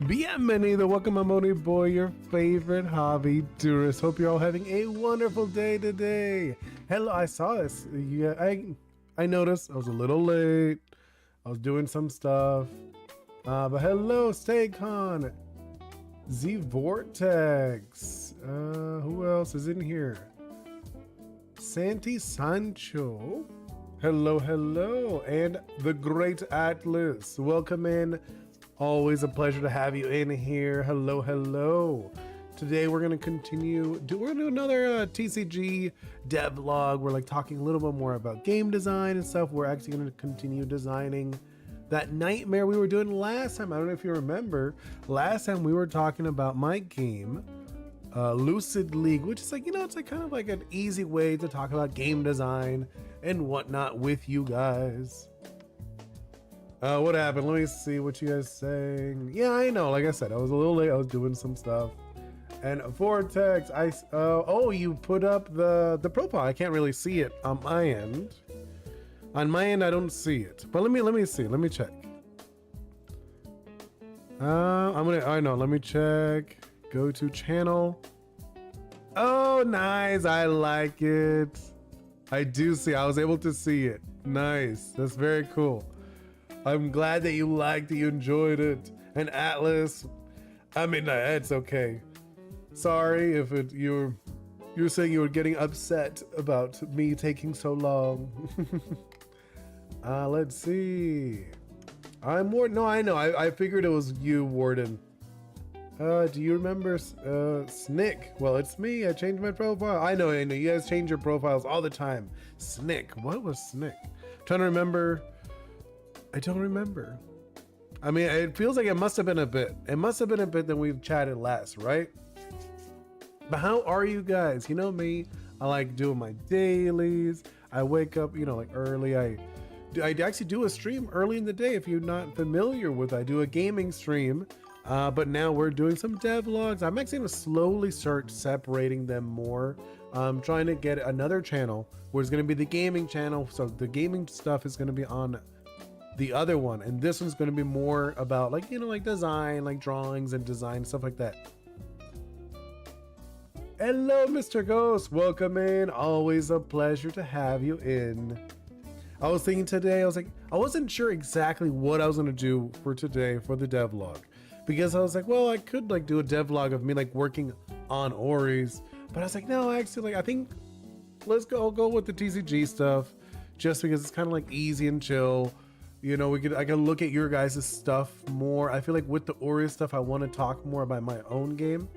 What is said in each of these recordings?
Bienvenido, welcome, I'm Oni Boi, your favorite hobby tourist. Hope you're all having a wonderful day today. Hello, I saw this. Yeah, I noticed I was a little late. I was doing some stuff. But hello, Staycon, Z Vortex. Who else is in here? Santi Sancho. Hello, hello, and the Great Atlas. Welcome in. Always a pleasure to have you in here. Hello, hello. Today we're gonna continue. We're gonna do another TCG devlog. We're like talking a little bit more about game design and stuff. We're actually gonna continue designing that nightmare we were doing last time. I don't know if you remember. Last time we were talking about my game, Lucid League, which is like, you know, it's like kind of like an easy way to talk about game design and whatnot with you guys. What happened? Let me see what you guys saying. Yeah, I know. Like I said, I was a little late. I was doing some stuff. And Vortex, oh, you put up the profile. I can't really see it on my end. On my end, I don't see it. But let me see. Let me check. I know. Let me check. Go to channel. Oh, nice. I like it. I do see. I was able to see it. Nice. That's very cool. I'm glad that you liked it, you enjoyed it. And Atlas, I mean, it's okay. Sorry if you were saying you were getting upset about me taking so long. Let's see. I'm Warden. No, I know. I figured it was you, Warden. Do you remember Snick? Well, it's me. I changed my profile. I know. You guys change your profiles all the time. Snick. What was Snick? I'm trying to remember. I don't remember. I mean, it feels like it must have been a bit. It must have been a bit that we've chatted last, right? But how are you guys? You know me, I like doing my dailies. I wake up, you know, like early. I actually do a stream early in the day. If you're not familiar with, I do a gaming stream. But now we're doing some devlogs. I'm actually gonna slowly start separating them more. I'm trying to get another channel where it's gonna be the gaming channel. So the gaming stuff is gonna be on the other one, and this one's going to be more about, like, you know, like design, like drawings and design, stuff like that. Hello, Mr. Ghost, welcome in. Always a pleasure to have you in. I was thinking today, I was like, I wasn't sure exactly what I was going to do for today for the devlog, because I was like, well, I could like do a devlog of me like working on Ori's, but I was like, no, actually, like, I think I'll go with the TCG stuff, just because it's kind of like easy and chill. You know, I can look at your guys' stuff more. I feel like with the Ori stuff, I want to talk more about my own game.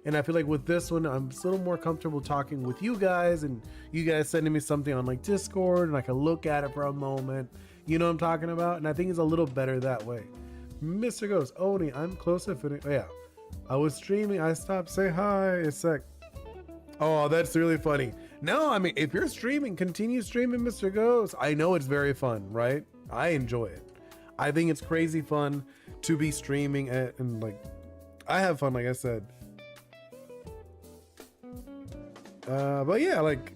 And I feel like with this one, I'm a little more comfortable talking with you guys, and you guys sending me something on like Discord, and I can look at it for a moment. You know what I'm talking about? And I think it's a little better that way. Mr. Ghost, Oni, I'm close to finishing. Oh, yeah. I was streaming. I stopped. Say hi. A sec. Oh, that's really funny. No, I mean, if you're streaming, continue streaming, Mr. Ghost. I know it's very fun, right? I enjoy it. I think it's crazy fun to be streaming and like, I have fun, like I said. But yeah, like,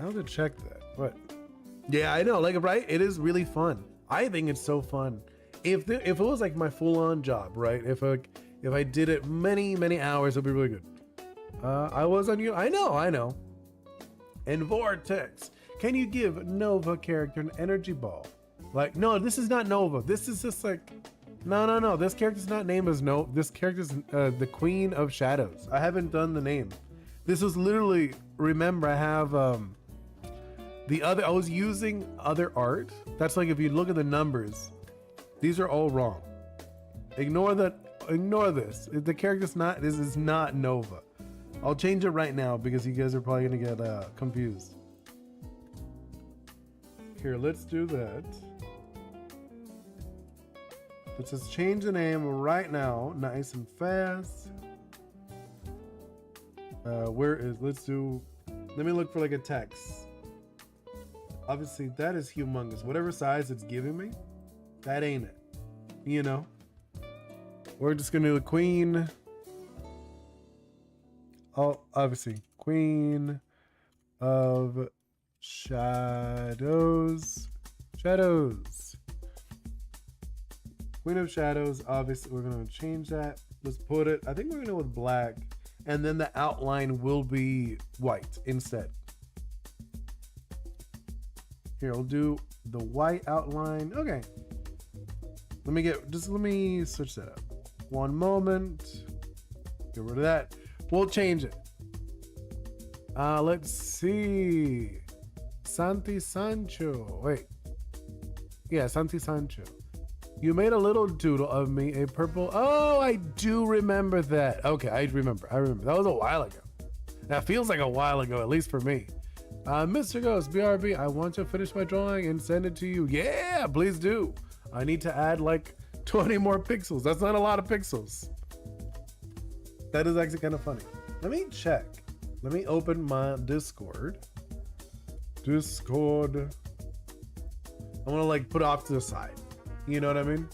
I have to check that. What? Yeah, I know, like, right? It is really fun. I think it's so fun. If it was like my full-on job, right? If I did it many hours, it'd be really good. I was on you. I know. And Vortex, can you give Nova character an energy ball? Like, no, this is not Nova. This is just like, no. This character's not named as Nova. This character's the Queen of Shadows. I haven't done the name. This was literally, remember, I have I was using other art. That's like, if you look at the numbers, these are all wrong. Ignore this. The character's not, this is not Nova. I'll change it right now because you guys are probably gonna get confused. Here, let's do that. Let's just change the name right now, nice and fast. Let me look for like a text. Obviously that is humongous. Whatever size it's giving me, that ain't it. You know? We're just gonna do a queen. Oh, obviously, Queen of Shadows. Queen of Shadows, obviously we're gonna change that. Let's put it, I think we're gonna go with black, and then the outline will be white instead. Here, we'll do the white outline. Okay. Let me switch that up. One moment. Get rid of that. We'll change it. Let's see. Santi Sancho. Wait. Yeah, Santi Sancho. You made a little doodle of me, a purple. Oh, I do remember that. Okay, I remember. That was a while ago. That feels like a while ago, at least for me. Mr. Ghost, BRB, I want to finish my drawing and send it to you. Yeah, please do. I need to add like 20 more pixels. That's not a lot of pixels. That is actually kind of funny. Let me check. Let me open my Discord. I'm gonna like put it off to the side. You know what I mean?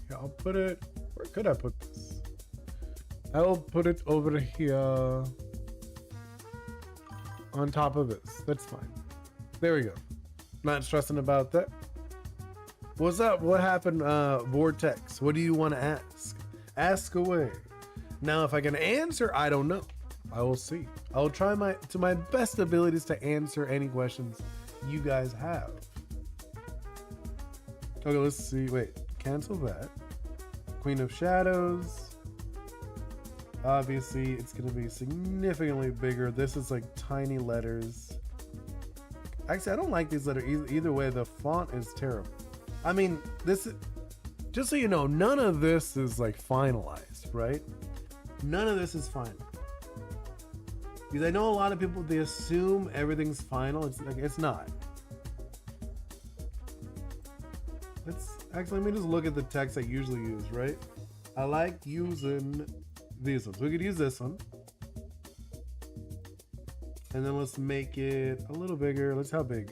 Yeah, I'll put it, where could I put this? I'll put it over here on top of this. That's fine. There we go. Not stressing about that. What's up? What happened, Vortex? What do you want to ask? Ask away. Now, if I can answer, I don't know. I will see. I will try to my best abilities to answer any questions you guys have. Okay, let's see. Wait, cancel that. Queen of Shadows. Obviously, it's going to be significantly bigger. This is like tiny letters. Actually, I don't like these letters either way. The font is terrible. I mean, this is, just so you know, none of this is like finalized, right? None of this is final. Because I know a lot of people, they assume everything's final. It's like, it's not. Let me just look at the text I usually use, right? I like using these ones. We could use this one. And then let's make it a little bigger. Let's how big?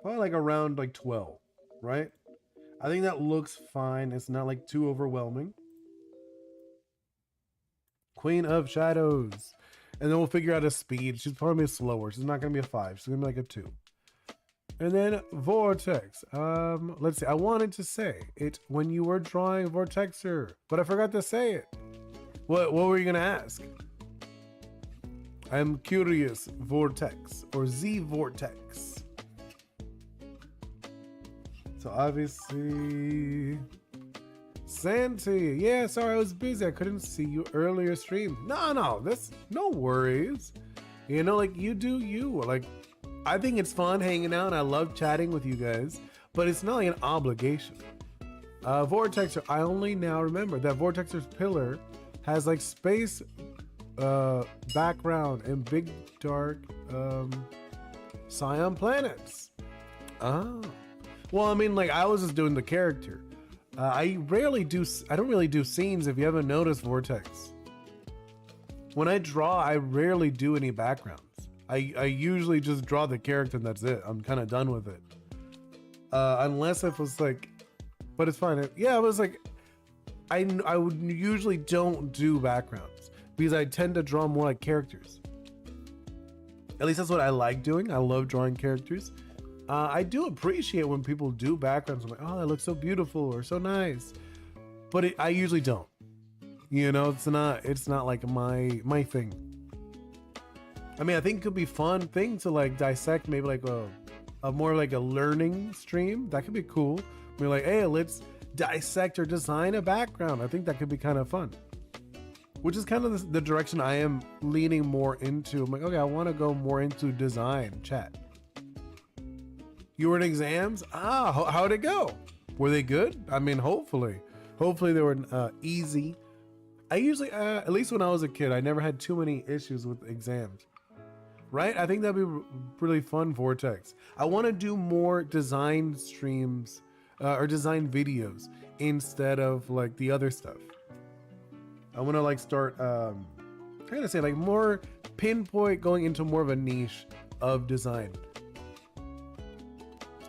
Probably like around like 12, right? I think that looks fine. It's not like too overwhelming. Queen of Shadows. And then we'll figure out a speed. She's probably slower. She's not going to be a 5. She's going to be like a 2. And then Vortex. Let's see. I wanted to say it when you were drawing Vortexer, but I forgot to say it. What were you going to ask? I'm curious, Vortex or Z Vortex. So obviously, Santi. Yeah, sorry, I was busy. I couldn't see you earlier stream. No, no worries. You know, like you do you. Like, I think it's fun hanging out. And I love chatting with you guys, but it's not like an obligation. Vortexer. I only now remember that Vortexer's pillar has like space background and big dark cyan planets. Oh. Well, I mean, like I was just doing the character. I don't really do scenes if you haven't noticed, Vortex. When I draw, I rarely do any backgrounds. I usually just draw the character and that's it. I'm kind of done with it. Unless it was like, but it's fine. Yeah, it was like, I would usually don't do backgrounds because I tend to draw more like characters. At least that's what I like doing. I love drawing characters. I do appreciate when people do backgrounds. I'm like, oh, that looks so beautiful or so nice. But I usually don't. You know, it's not like my thing. I mean, I think it could be fun thing to like dissect, maybe like a more like a learning stream. That could be cool. We're like, hey, let's dissect or design a background. I think that could be kind of fun. Which is kind of the direction I am leaning more into. I'm like, okay, I want to go more into design, chat. You were in exams? How'd it go? Were they good? I mean, hopefully they were easy. I usually, at least when I was a kid, I never had too many issues with exams. Right? I think that'd be really fun, Vortex. I want to do more design streams or design videos instead of like the other stuff. I want to like start, kind of say like more pinpoint, going into more of a niche of design.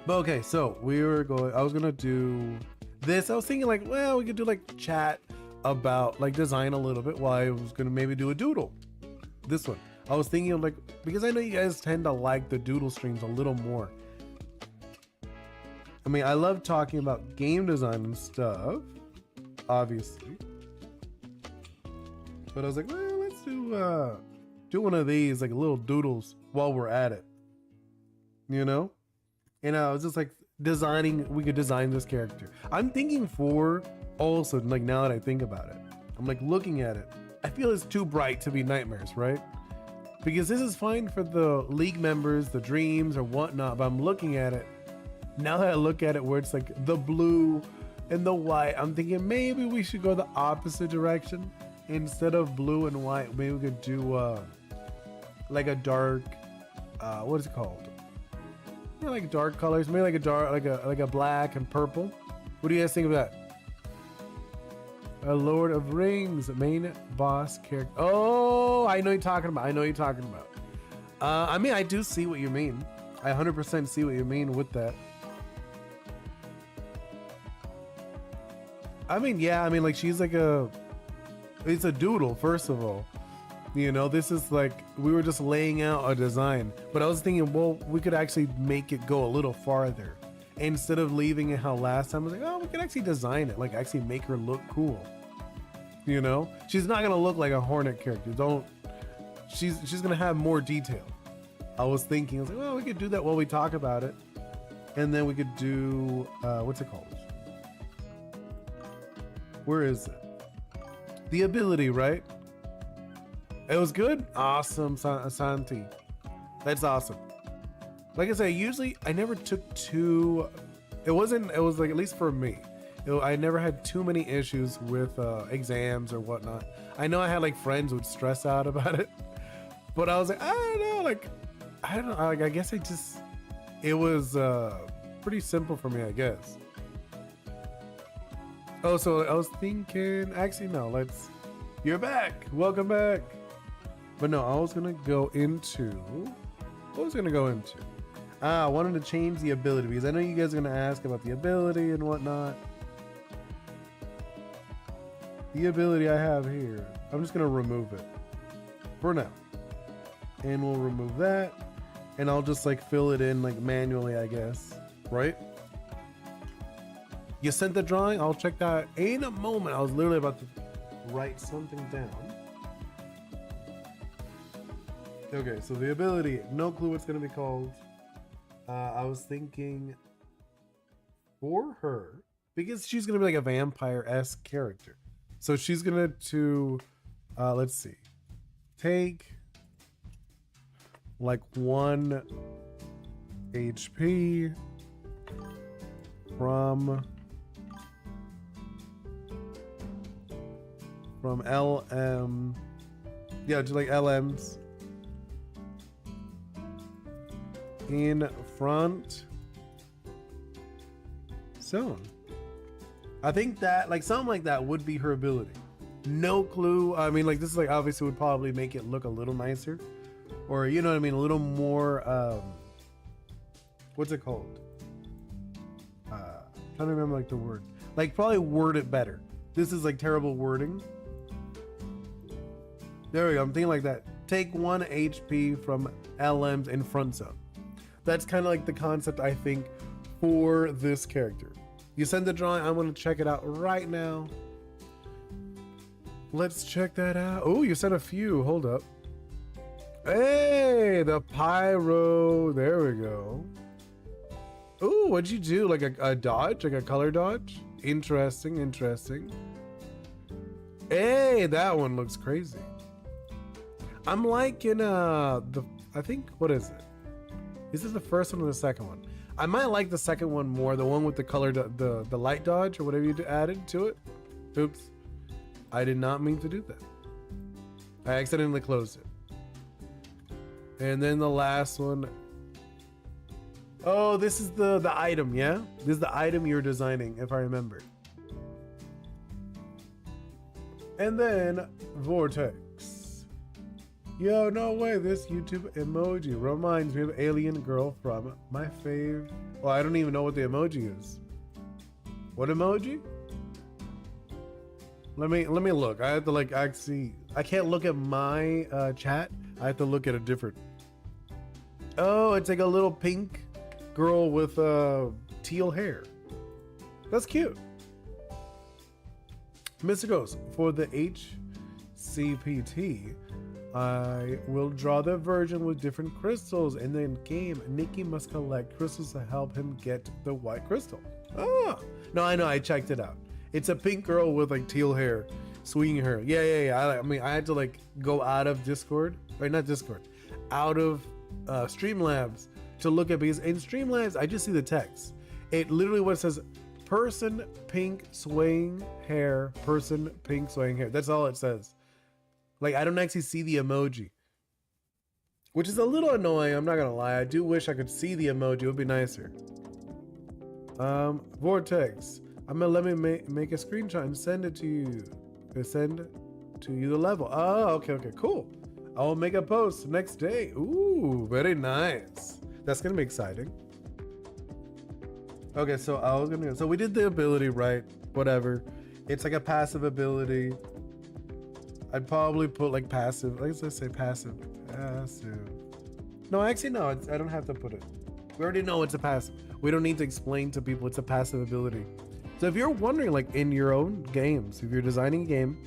But okay, so I was gonna do this. I was thinking like, well, we could do like chat about like design a little bit while I was gonna maybe do a doodle. This one. I was thinking of like, because I know you guys tend to like the doodle streams a little more. I mean, I love talking about game design and stuff, obviously. But I was like, well, let's do one of these, like little doodles while we're at it. You know? And I was just like we could design this character. I'm thinking for also, like now that I think about it, I'm like looking at it. I feel it's too bright to be nightmares, right? Because this is fine for the league members, the dreams or whatnot, but I'm looking at it. Now that I look at it where it's like the blue and the white, I'm thinking maybe we should go the opposite direction. Instead of blue and white, maybe we could do like a dark, what is it called? Yeah, like dark colors, maybe like a dark, like a black and purple. What do you guys think of that? A Lord of Rings main boss character. Oh, I know you're talking about. I know you're talking about. I mean, I do see what you mean. I 100% see what you mean with that. I mean, yeah, I mean, like she's like it's a doodle, first of all. You know, this is like, we were just laying out a design, but I was thinking, well, we could actually make it go a little farther. Instead of leaving it how last time, I was like, oh, we could actually design it, like actually make her look cool. You know, she's not gonna look like a Hornet character. She's gonna have more detail. I was thinking, I was like, well, we could do that while we talk about it. And then we could do, what's it called? Where is it? The ability, right? It was good? Awesome, Santi. That's awesome. Like I said, usually I never took too, it was like, at least for me, I never had too many issues with exams or whatnot. I know I had like friends who would stress out about it, but I was like, I don't know, like, I don't know, like, I guess it was pretty simple for me, I guess. Oh, so I was thinking, actually, no, you're back. Welcome back. But no, I was going to go into, I wanted to change the ability because I know you guys are going to ask about the ability and whatnot. The ability I have here, I'm just going to remove it for now. And we'll remove that. And I'll just like fill it in like manually, I guess. Right? You sent the drawing? I'll check that in a moment. I was literally about to write something down. Okay, so the ability, no clue what's going to be called. I was thinking for her, because she's going to be like a vampire-esque character. So she's going to let's see, take like 1 HP from LM, yeah, just like LMs in front zone. I think that like something like that would be her ability. No clue. I mean, like this is like obviously would probably make it look a little nicer, or you know what I mean, a little more what's it called? Trying to remember like the word, like probably word it better. This is like terrible wording. There we go. I'm thinking like that. Take 1 HP from LMs in front zone. That's kind of like the concept I think for this character. You send the drawing. I'm going to check it out right now. Let's check that out. Oh, you sent a few. Hold up. Hey, the pyro. There we go. Ooh, what'd you do? Like a dodge? Like a color dodge? Interesting, interesting. Hey, that one looks crazy. I'm liking I think, what is it? Is this the first one or the second one? I might like the second one more, the one with the color, the light dodge or whatever you added to it. Oops. I did not mean to do that. I accidentally closed it. And then the last one. Oh, this is the item, yeah? This is the item you're designing, if I remember. And then Vortex. Yo, no way, this YouTube emoji reminds me of Alien Girl from my fave. Well, I don't even know what the emoji is. What emoji? Let me look. I have to like actually, I can't look at my chat. I have to look at a different. Oh, it's like a little pink girl with teal hair. That's cute. Mr. Ghost, for the HCPT, I will draw the version with different crystals. In the game, Nikki must collect crystals to help him get the white crystal. Oh, no, I know, I checked it out. It's a pink girl with like teal hair, swinging her. Yeah. I mean, I had to like go out of Discord, right? Not Discord, out of Streamlabs to look at, because in Streamlabs, I just see the text. It literally what it says, person pink swaying hair, person pink swaying hair. That's all it says. Like, I don't actually see the emoji, which is a little annoying. I'm not gonna lie. I do wish I could see the emoji. It would be nicer. Vortex. Let me make a screenshot and send it to you. Send to you the level. Oh, okay, cool. I will make a post next day. Ooh, very nice. That's gonna be exciting. Okay, so we did the ability, right? Whatever. It's like a passive ability. I'd probably put like passive. Let's say passive. No, actually, no. I don't have to put it. We already know it's a passive. We don't need to explain to people it's a passive ability. So if you're wondering, like in your own games, if you're designing a game,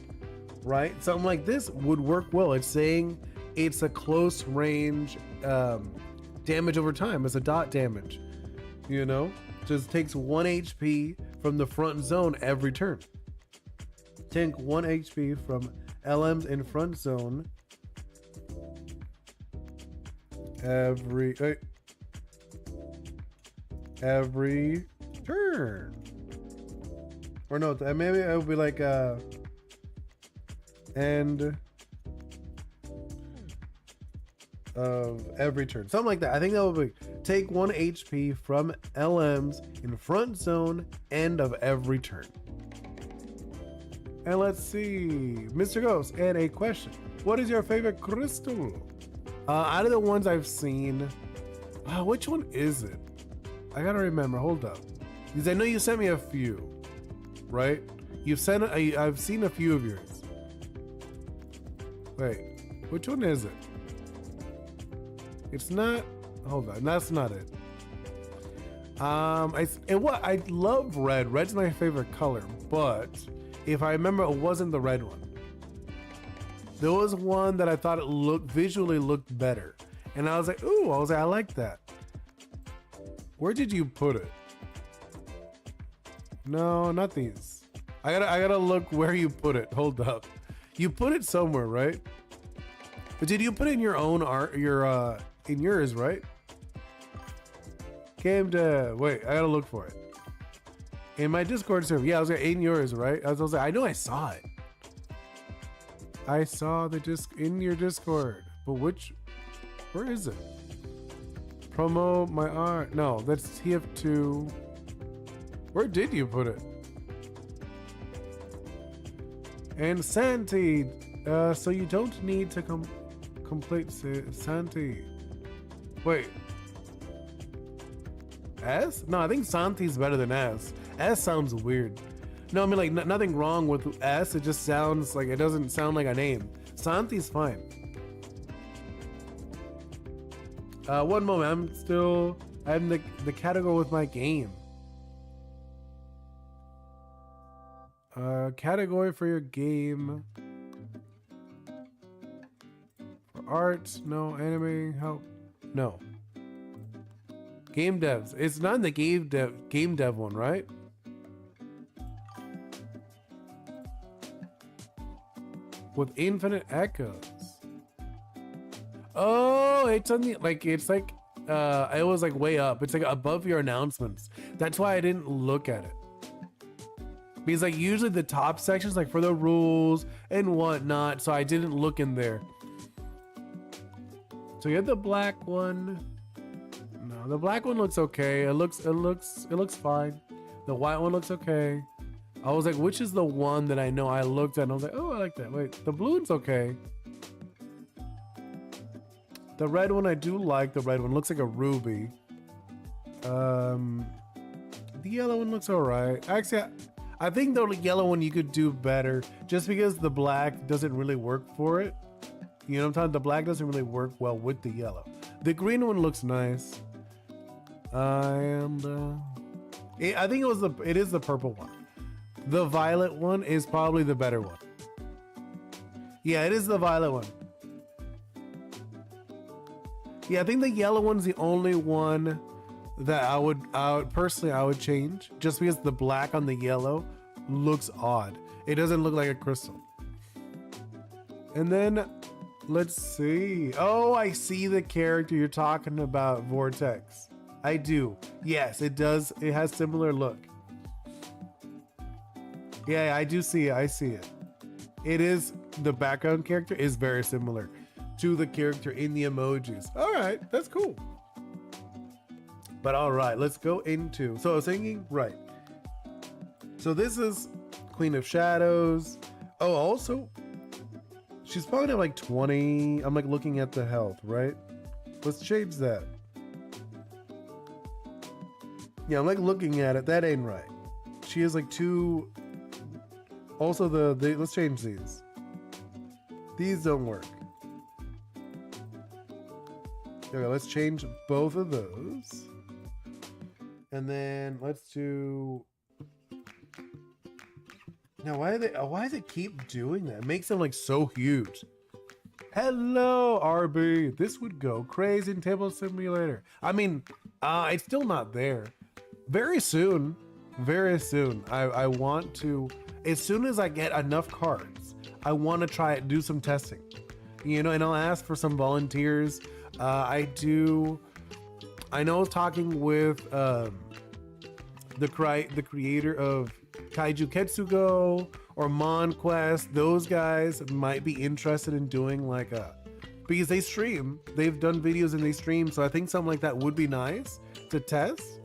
right? Something like this would work well. It's saying it's a close range damage over time. It's a dot damage, you know? Just takes 1 HP from the front zone every turn. Take 1 HP from LMs in front zone every turn. Or no, maybe it would be like end of every turn, something like that. I think that would be take 1 HP from LMs in front zone end of every turn. And let's see, Mr. Ghost, and a question: what is your favorite crystal? Out of the ones I've seen, which one is it? I gotta remember. Hold up, because I know you sent me a few, right? I've seen a few of yours. Wait, which one is it? It's not. Hold on, that's not it. I love red. Red's my favorite color, but if I remember, it wasn't the red one. There was one that I thought it visually looked better, and I was like, ooh, I like that. Where did you put it? No, not these. I gotta look where you put it. Hold up, you put it somewhere, right? But did you put it in your own art? In yours, right? Game dev. Wait, I gotta look for it. In my Discord server. Yeah, I was like, in yours, right? I was like, I know I saw it. I saw the disc in your Discord. But where is it? Promote my art. No, that's TF2. Where did you put it? And Santi. So you don't need to complete Santi. Wait. S? No, I think Santi's better than S. S sounds weird. No, I mean, like, nothing wrong with S. It just sounds like, it doesn't sound like a name. Santi's fine. One moment. I'm the category with my game. Category for your game. For art, no. Anime, help, no. Game devs. It's not in the game dev one, right? With infinite echoes. Oh, it's on the it was like way up. It's like above your announcements. That's why I didn't look at it. Because like usually the top sections like for the rules and whatnot, so I didn't look in there. So you have the black one. No, the black one looks okay. It looks fine. The white one looks okay. I was like, which is the one that I know I looked at and I was like, oh, I like that. Wait, the blue one's okay. The red one, I do like the red one. Looks like a ruby. The yellow one looks all right. Actually, I think the yellow one you could do better just because the black doesn't really work for it. You know what I'm talking? The black doesn't really work well with the yellow. The green one looks nice. And I think it is the purple one. The violet one is probably the better one. Yeah, it is the violet one. Yeah, I think the yellow one's the only one that I would personally change, just because the black on the yellow looks odd. It doesn't look like a crystal. And then let's see. Oh, I see the character you're talking about, Vortex. I do. Yes, it does. It has similar look. Yeah, I do see it. I see it. It is, the background character is very similar to the character in the emojis. All right, that's cool. But all right, let's go into, so I was thinking, right. So this is Queen of Shadows. Oh, also, she's probably at like 20. I'm like looking at the health, right? Let's change that. Yeah, I'm like looking at it. That ain't right. She is like 2. Also, let's change these. These don't work. Okay, let's change both of those. And then let's do. Now, why does it keep doing that? It makes them like so huge. Hello, RB. This would go crazy in Table Simulator. I mean, it's still not there. Very soon, I want to, as soon as I get enough cards, I want to try it, do some testing, you know, and I'll ask for some volunteers. I know I was talking with the creator of Kaiju Ketsugo or Mon Quest. Those guys might be interested in doing like because they've done videos and they stream, so I think something like that would be nice to test.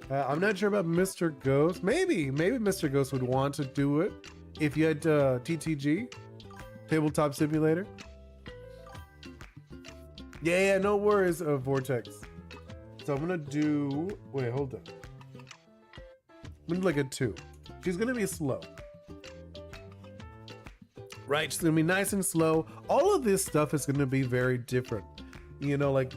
I'm not sure about Mr. Ghost. Maybe Mr. Ghost would want to do it if you had TTG, Tabletop Simulator. Yeah, no worries, Vortex. So I'm gonna do, wait, hold on. I'm gonna do like a 2. She's gonna be slow. Right, she's gonna be nice and slow. All of this stuff is gonna be very different. You know, like,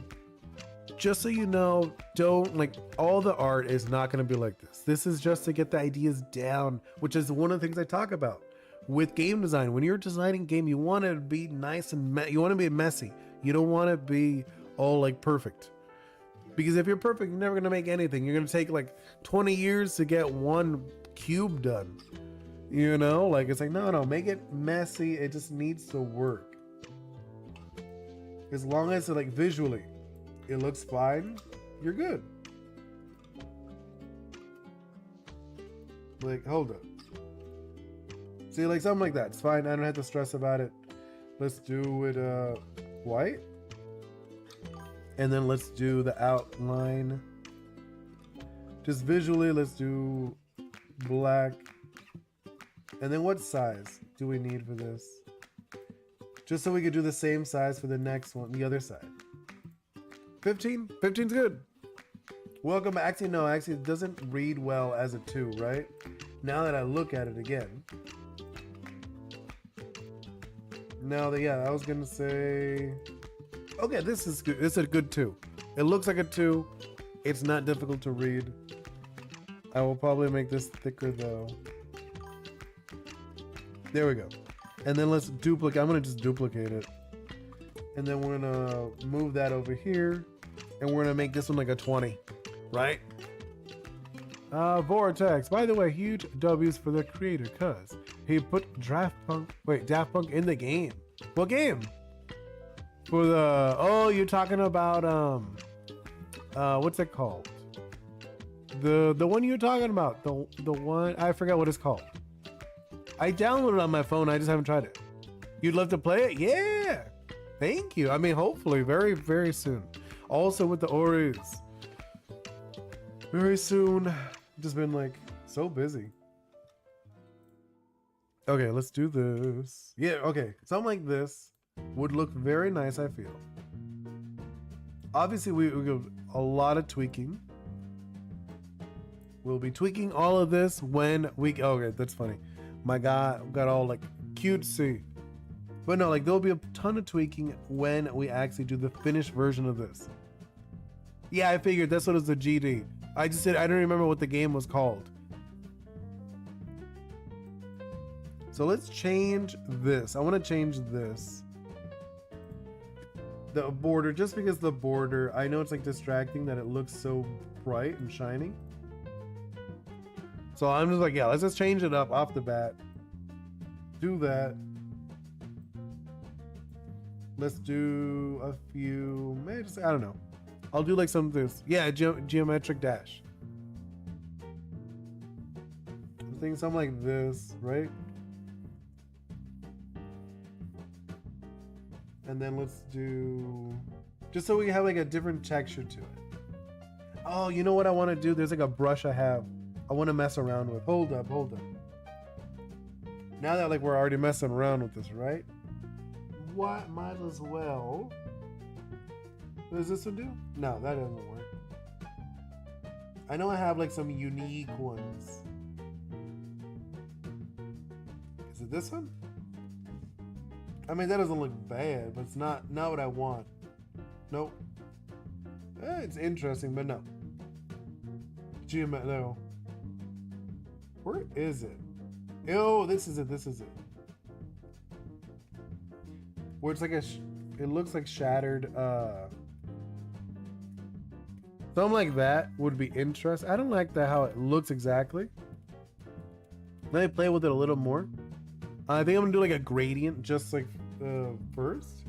just so you know, don't, like, all the art is not gonna be like this. This is just to get the ideas down, which is one of the things I talk about with game design. When you're designing game, you want it to be nice and you want to be messy. You don't want to be all like perfect, because if you're perfect, you're never gonna make anything. You're gonna take like 20 years to get one cube done. You know, like, it's like, no, make it messy. It just needs to work. As long as it, like, visually it looks fine, you're good. Like, hold up. See, like, something like that. It's fine. I don't have to stress about it. Let's do it white. And then let's do the outline. Just visually, let's do black. And then what size do we need for this? Just so we could do the same size for the next one, the other side. 15? 15's good. Welcome. Actually, no, it doesn't read well as a 2, right? Now that I look at it again. Now that, yeah, I was gonna say, okay, this is good. It's a good 2. It looks like a 2. It's not difficult to read. I will probably make this thicker though. There we go. And then let's duplicate. I'm gonna just duplicate it. And then we're gonna move that over here. And we're gonna make this one like a 20, right? Vortex, by the way, huge W's for the creator, cause he put Daft Punk in the game. What game? For the, oh, you're talking about what's it called? The one you're talking about, the one, I forgot what it's called. I downloaded it on my phone, I just haven't tried it. You'd love to play it? Yeah. Thank you. I mean, hopefully very, very soon. Also with the Oris. Very soon. Just been like so busy. Okay, let's do this. Yeah, okay. Something like this would look very nice, I feel. Obviously, we go a lot of tweaking. We'll be tweaking all of this when we, okay, that's funny. My God, got all like cutesy. But no, like there'll be a ton of tweaking when we actually do the finished version of this. Yeah, I figured that's what is the GD. I don't remember what the game was called. So let's change this. I want to change this. The border, just because the border, I know it's like distracting that it looks so bright and shiny. So I'm just like, yeah, let's just change it up off the bat. Do that. Let's do a few, maybe just, I don't know. I'll do like some of this. Yeah, geometric dash. I think something like this, right? And then let's do, just so we have like a different texture to it. Oh, you know what I want to do? There's like a brush I have. I want to mess around with. Hold up. Now that like we're already messing around with this, right? What? Might as well. What does this one do? No, that doesn't work. I know I have like some unique ones. Is it this one? I mean, that doesn't look bad, but it's not what I want. Nope. It's interesting, but no. No. Where is it? Oh, this is it. Where it's like it looks like shattered. Something like that would be interesting. I don't like how it looks exactly. Let me play with it a little more. I think I'm gonna do like a gradient, just like first.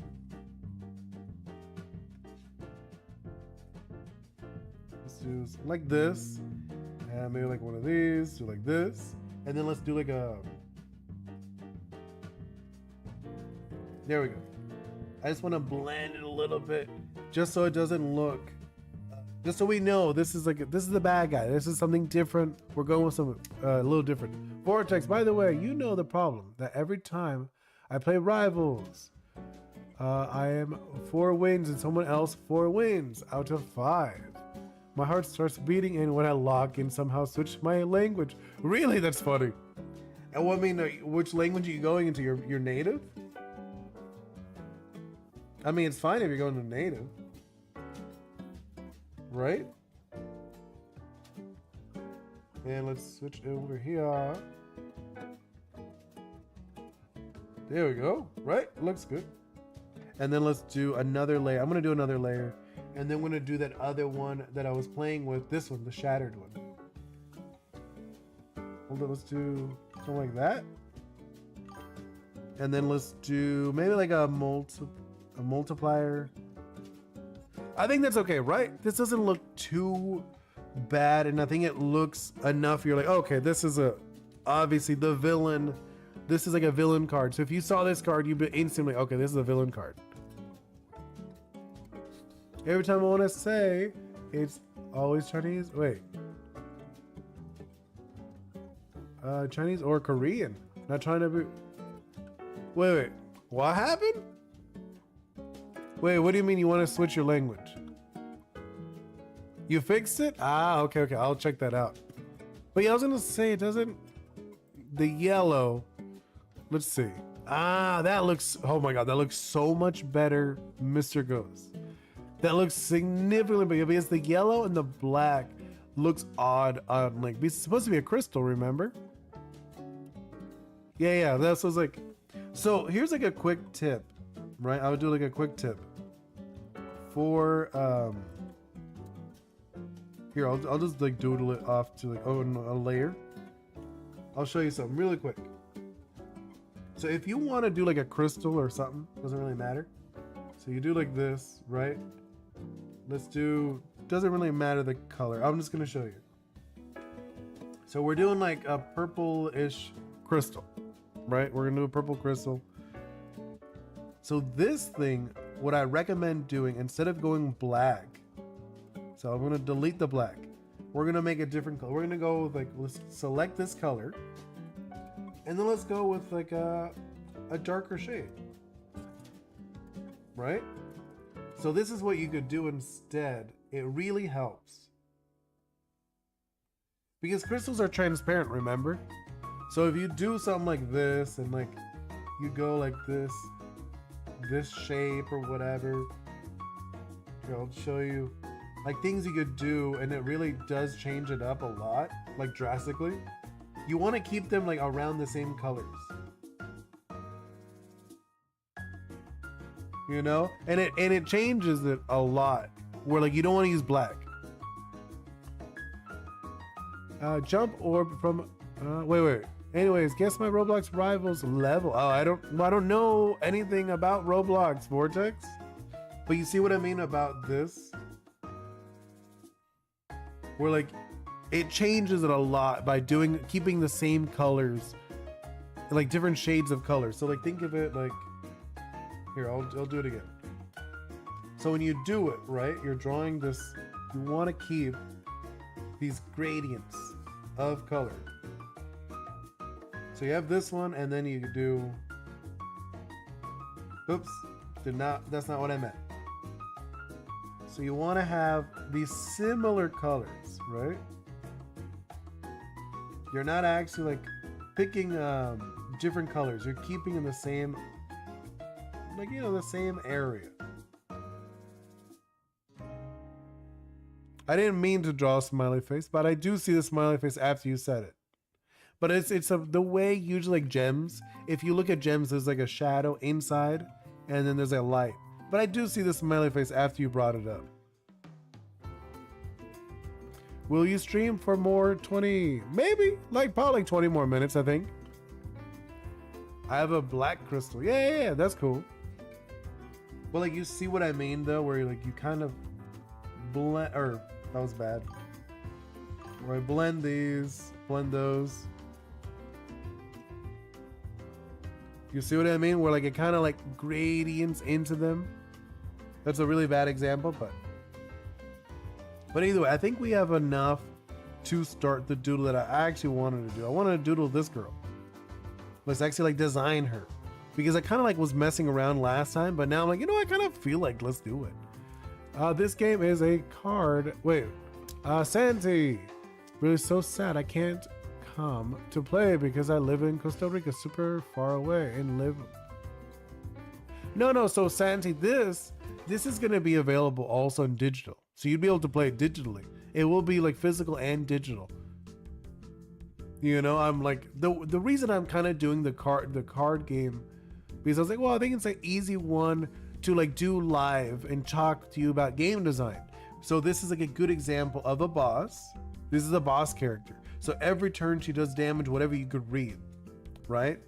Let's do like this, and maybe like one of these. Do like this, and then let's do like a. There we go. I just want to blend it a little bit, just so it doesn't look. Just so we know this is the bad guy. This is something different. We're going with some a little different. Vortex, by the way, you know the problem that every time I play Rivals, I am 4 wins and someone else 4 wins out of 5. My heart starts beating, and when I log in, somehow switch my language. Really, that's funny. And what I mean, which language are you going into? Your native? I mean, it's fine if you're going to native. Right? And let's switch over here. There we go. Right? Looks good. And then let's do another layer. I'm going to do another layer. And then we're going to do that other one that I was playing with. This one, the shattered one. Hold on, let's do something like that. And then let's do maybe like a multiplier. I think that's okay, right? This doesn't look too bad, and I think it looks enough. You're like, okay, this is obviously the villain. This is like a villain card. So if you saw this card, you'd be instantly, okay, this is a villain card. Every time I want to say, it's always Chinese. Wait. Chinese or Korean. Not trying to be. Wait. What happened? Wait, what do you mean you want to switch your language? You fixed it? Ah, okay. I'll check that out. But yeah, I was gonna say it doesn't. The yellow. Let's see. Ah, that looks. Oh my god, that looks so much better, Mr. Ghost. That looks significantly bigger because the yellow and the black looks odd on Link. It's supposed to be a crystal, remember? Yeah. That's what's like. So here's like a quick tip, right? I would do like a quick tip for here. I'll just like doodle it off to like a layer. I'll show you something really quick. So if you want to do like a crystal or something, doesn't really matter. So you do like this, right? Let's do, doesn't really matter the color. I'm just gonna show you. So we're doing like a purple-ish crystal, right? We're gonna do a purple crystal. So this thing, what I recommend doing, instead of going black, so I'm gonna delete the black. We're gonna make a different color. We're gonna go with like, let's select this color, and then let's go with like a darker shade, right? So this is what you could do instead. It really helps. Because crystals are transparent, remember? So if you do something like this and like you go like this shape or whatever. Here, I'll show you. like things you could do, and it really does change it up a lot, like drastically. You want to keep them like around the same colors, you know, and it changes it a lot. Where like you don't want to use black. Jump orb from. Wait. Anyways, guess my Roblox rivals level. Oh, I don't know anything about Roblox, Vortex. But you see what I mean about this? Where like it changes it a lot by keeping the same colors, like different shades of colors. So like think of it like here, I'll do it again. So when you do it, right, you're drawing this, you want to keep these gradients of color. So you have this one, and then you do, oops, that's not what I meant. So you want to have these similar colors, right? You're not actually like picking different colors. You're keeping in the same, like, you know, the same area. I didn't mean to draw a smiley face, but I do see the smiley face after you said it. But it's the way usually like gems. If you look at gems, there's like a shadow inside, and then there's a light. But I do see the smiley face after you brought it up. Will you stream for more 20? Maybe like probably like 20 more minutes, I think. I have a black crystal. Yeah, that's cool. But like you see what I mean though, where like you kind of blend, or that was bad. Where I blend these, blend those. You see what I mean? Where like it kind of like gradients into them. That's a really bad example, but either way, I think we have enough to start the doodle that I actually wanted to do. I wanted to doodle this girl. Let's actually like design her, because I kind of like was messing around last time, but now I'm like, you know, I kind of feel like let's do it. This game is a card. Wait, Santi, really so sad. I can't come to play because I live in Costa Rica, super far away, and live. No. So Santi, this is going to be available also in digital, so you'd be able to play it digitally. It will be like physical and digital. You know, I'm like the reason I'm kind of doing the card game, because I was like, well, I think it's an easy one to like do live and talk to you about game design. So this is like a good example of a boss. This is a boss character. So every turn she does damage, whatever you could read, right?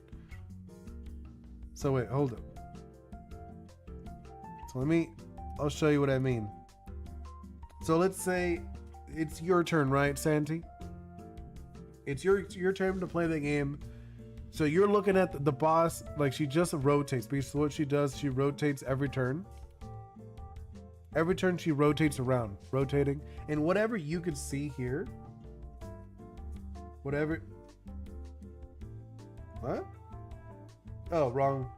So wait, hold up. So I'll show you what I mean. So let's say it's your turn, right, Santi? It's your turn to play the game. So you're looking at the boss, like she just rotates. Because what she does, she rotates every turn. Every turn she rotates around, rotating. And whatever you could see here, whatever. What? Oh, wrong.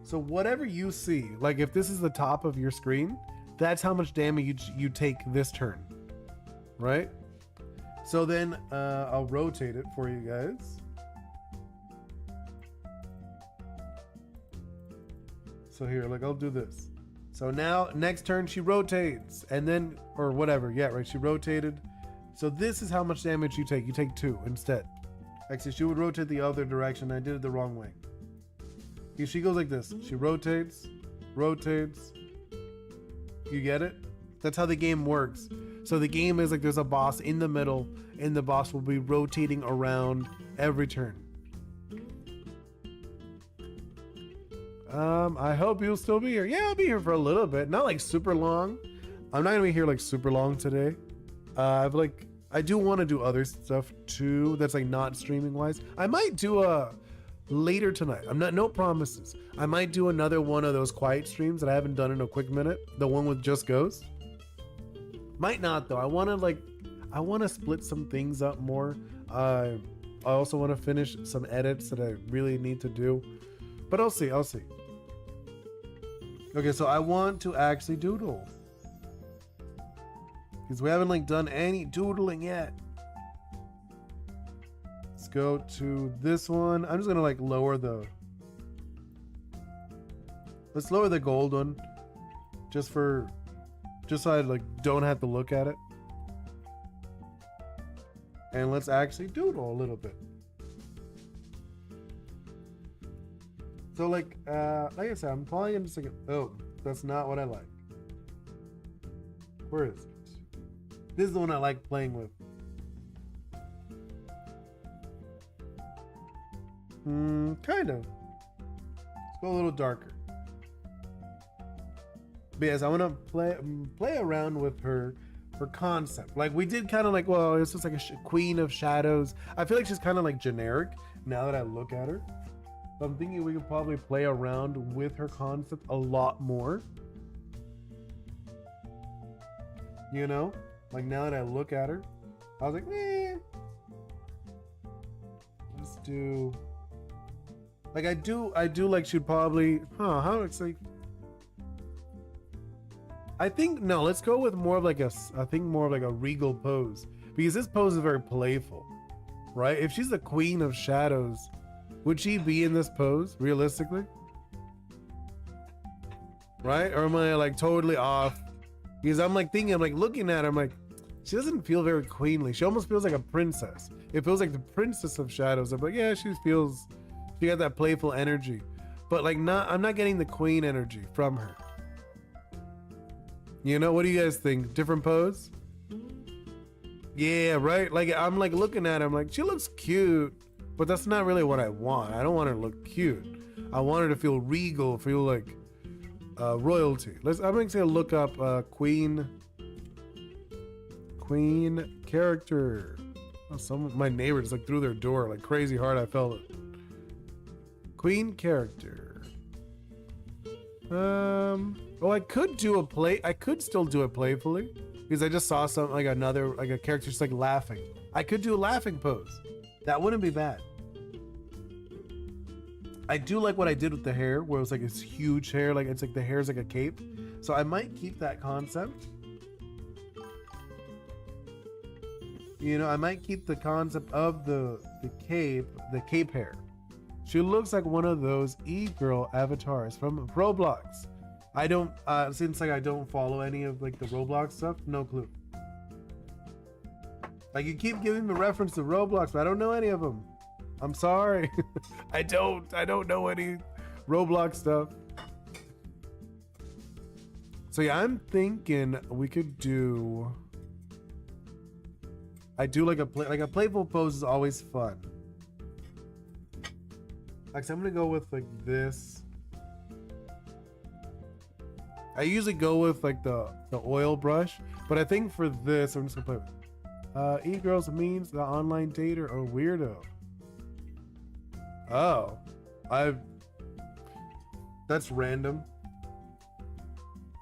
So whatever you see, like if this is the top of your screen, that's how much damage you take this turn, right? So then I'll rotate it for you guys. So here, like I'll do this. So now next turn she rotates, and then, or whatever, yeah, right, she rotated. So this is how much damage you take. You take 2 instead. Actually, she would rotate the other direction. I did it the wrong way. She goes like this. She rotates. You get it? That's how the game works. So the game is like there's a boss in the middle, and the boss will be rotating around every turn. I hope you'll still be here. Yeah, I'll be here for a little bit. Not like super long. I'm not gonna be here like super long today. I do want to do other stuff too that's like not streaming wise. I might do a later tonight. No promises. I might do another one of those quiet streams that I haven't done in a quick minute. The one with just Ghost. Might not though. I want to split some things up more. I also want to finish some edits that I really need to do. But I'll see. Okay, so I want to actually doodle. Because we haven't like done any doodling yet. Let's go to this one. I'm just gonna like let's lower the gold one. Just for just so I like don't have to look at it. And let's actually doodle a little bit. So like I said, I'm probably gonna just like, oh, that's not what I like. Where is it? This is the one I like playing with. Kind of. Let's go a little darker. But yes, I want to play around with her concept. Like we did kind of like, well, it's just like a queen of shadows. I feel like she's kind of like generic now that I look at her. So I'm thinking we could probably play around with her concept a lot more. You know, like now that I look at her, I was like, let's do. Like I do like she'd probably, how it's like. I think no, let's go with more of like more of like a regal pose, because this pose is very playful, right? If she's the queen of shadows, would she be in this pose realistically? Right? Or am I like totally off? Because I'm like looking at her, I'm like, she doesn't feel very queenly. She almost feels like a princess. It feels like the princess of shadows. I'm like, yeah, she got that playful energy, but like I'm not getting the queen energy from her. You know, what do you guys think? Different pose? Yeah, right? Like I'm like looking at her, I'm like, she looks cute, but that's not really what I want. I don't want her to look cute. I want her to feel regal, feel like royalty. I'm going to look up queen character. Oh, my neighbor just like threw their door like crazy hard. I felt it. Queen character. Oh, I could still do it playfully, because I just saw some like a character just like laughing. I could do a laughing pose. That wouldn't be bad. I do like what I did with the hair, where it was like this huge hair, like it's like the hair's like a cape. So I might keep that concept. You know, I might keep the concept of the cape hair. She looks like one of those e-girl avatars from Roblox. I don't since like I don't follow any of like the Roblox stuff, no clue. Like you keep giving me reference to Roblox, but I don't know any of them. I'm sorry. I don't know any Roblox stuff. So yeah, I'm thinking we could do. I do like a playful pose is always fun. Actually, I'm gonna go with like this. I usually go with like the oil brush, but I think for this, I'm just gonna play with e-girls means the online dater or weirdo. Oh, that's random.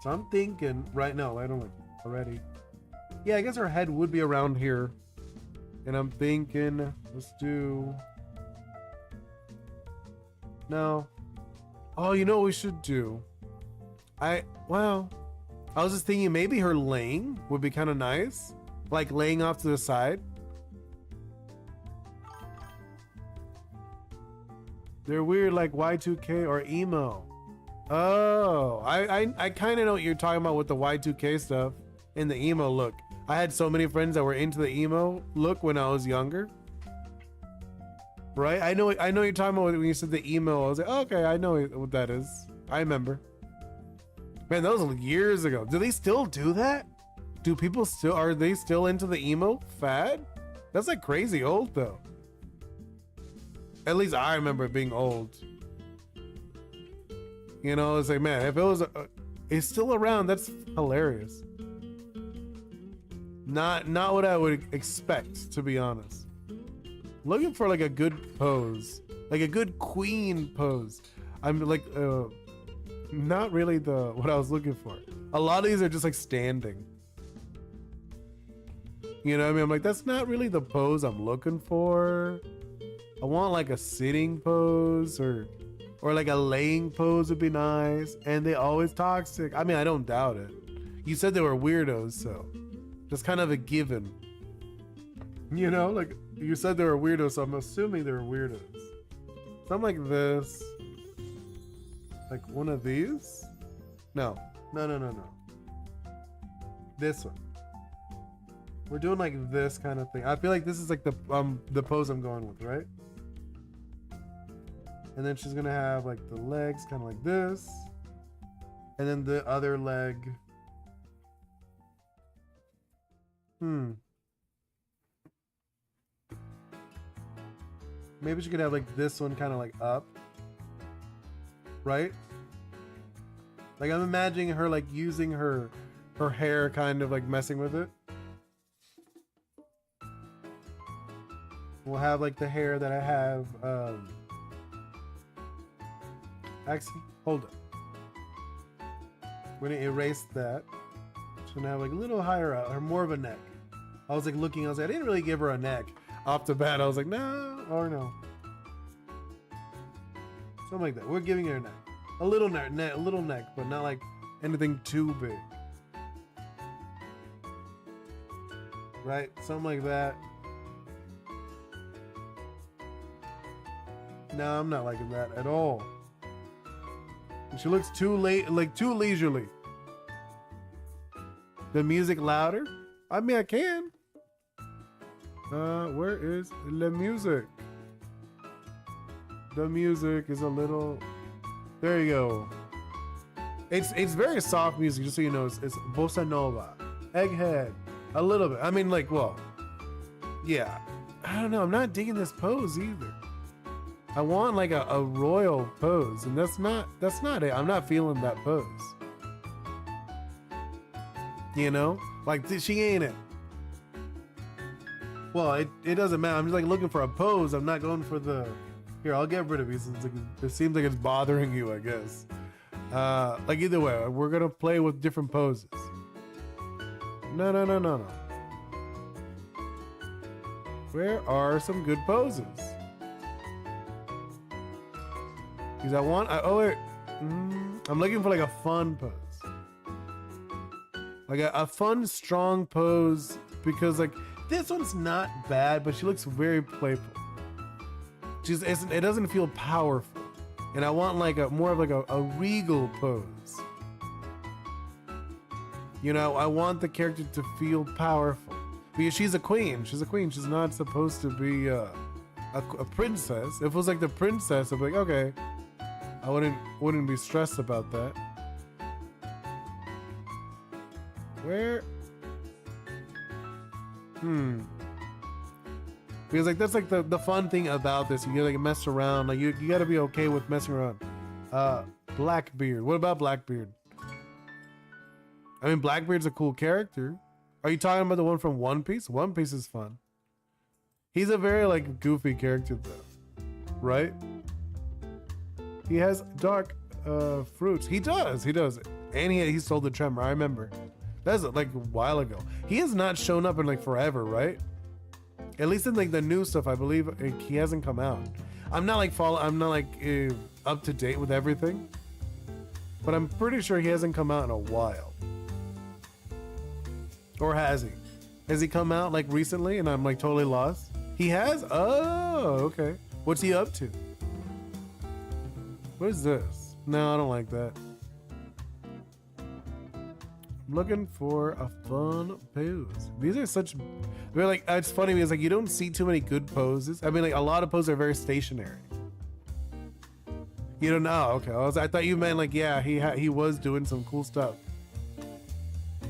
So I'm thinking right now, I don't like already. Yeah, I guess her head would be around here. And I'm thinking, let's do. No. Oh, you know what we should do? I was just thinking maybe her laying would be kind of nice. Like laying off to the side. They're weird like Y2K or emo. Oh, I kind of know what you're talking about with the Y2K stuff and the emo look. I had so many friends that were into the emo look when I was younger. Right? I know you're talking about when you said the emo. I was like, oh, okay, I know what that is. I remember. Man, that was years ago. Do they still do that? Are they still into the emo fad? That's like crazy old though. At least I remember it being old. You know, it's like, man, if it was, it's still around, that's hilarious. Not what I would expect, to be honest. Looking for like a good pose, like a good queen pose. I'm like, not really what I was looking for. A lot of these are just like standing. You know what I mean? I'm like, that's not really the pose I'm looking for. I want like a sitting pose or like a laying pose would be nice. And they always toxic. I mean, I don't doubt it. You said they were weirdos, so that's kind of a given. You know, like you said they were weirdos, so I'm assuming they were weirdos. Something like this. Like one of these? No. This one. We're doing like this kind of thing. I feel like this is like the pose I'm going with, right? And then she's gonna have like the legs kind of like this, and then the other leg. Maybe she could have like this one kind of like up, right? Like I'm imagining her like using her hair, kind of like messing with it. We'll have like the hair that I have. Actually, hold up. We're gonna erase that. She's gonna have like a little higher up, or more of a neck. I was like looking, I was like, I didn't really give her a neck off the bat. I was like, no, or no. Something like that. We're giving her a neck. A little neck, but not like anything too big. Right? Something like that. No, I'm not liking that at all. And she looks too leisurely. The music louder? I mean, I can. Where is the music? The music is a little. There you go. It's very soft music, just so you know. It's bossa nova, egghead, a little bit. I mean, like, well, yeah. I don't know. I'm not digging this pose either. I want like a royal pose, and that's not it. I'm not feeling that pose. You know, like she ain't it. Well, it doesn't matter. I'm just like looking for a pose. I'm not going for the. Here, I'll get rid of you since it seems like it's bothering you, I guess. Like either way, we're gonna play with different poses. No. Where are some good poses? Because I'm looking for like a fun pose. Like a fun, strong pose, because like this one's not bad, but she looks very playful. It doesn't feel powerful, and I want like more of like a regal pose. You know, I want the character to feel powerful because she's a queen. She's a queen. She's not supposed to be a princess. If it was like the princess, I'd be like, okay, I wouldn't be stressed about that. Where? Because like that's like the fun thing about this. You gotta like mess around. Like you gotta be okay with messing around. Blackbeard. What about Blackbeard? I mean, Blackbeard's a cool character. Are you talking about the one from One Piece? One Piece is fun. He's a very like goofy character though, right? He has dark fruits. He does, and he stole the tremor. I remember. That's like a while ago. He has not shown up in like forever, right? At least in like the new stuff, I believe he hasn't come out. I'm not like up to date with everything, but I'm pretty sure he hasn't come out in a while. Or has he? Has he come out like recently and I'm like totally lost? He has? Oh, okay. What's he up to? What is this? No, I don't like that. I'm looking for a fun pose. These are they're like, it's funny because like you don't see too many good poses. I mean, like a lot of poses are very stationary. You don't know? Okay, I thought you meant like, yeah, he was doing some cool stuff.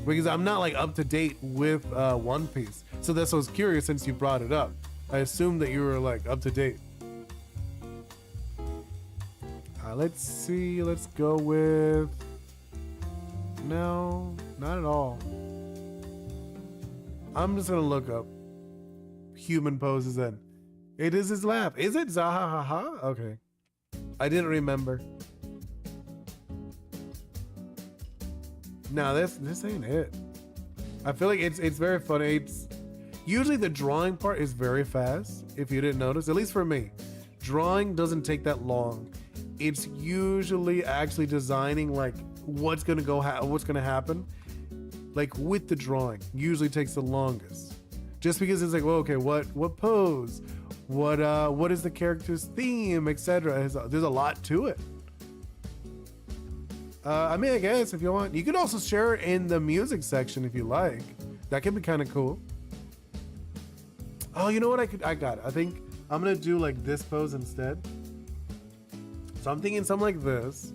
Because I'm not like up to date with One Piece, so that's why I was curious since you brought it up. I assumed that you were like up to date. Let's see. Let's go with. No, not at all. I'm just gonna look up human poses then. It is his laugh. Is it Zahahaha? Okay. I didn't remember. No, this ain't it. I feel like it's very funny. It's usually the drawing part is very fast, if you didn't notice. At least for me. Drawing doesn't take that long. It's usually actually designing like what's gonna happen, like with the drawing. Usually takes the longest, just because it's like, well, okay, what pose, what is the character's theme, etc. There's a lot to it. I mean, I guess if you want, you could also share it in the music section if you like. That could be kind of cool. Oh, you know what? I got it. I think I'm gonna do like this pose instead. So I'm thinking something like this.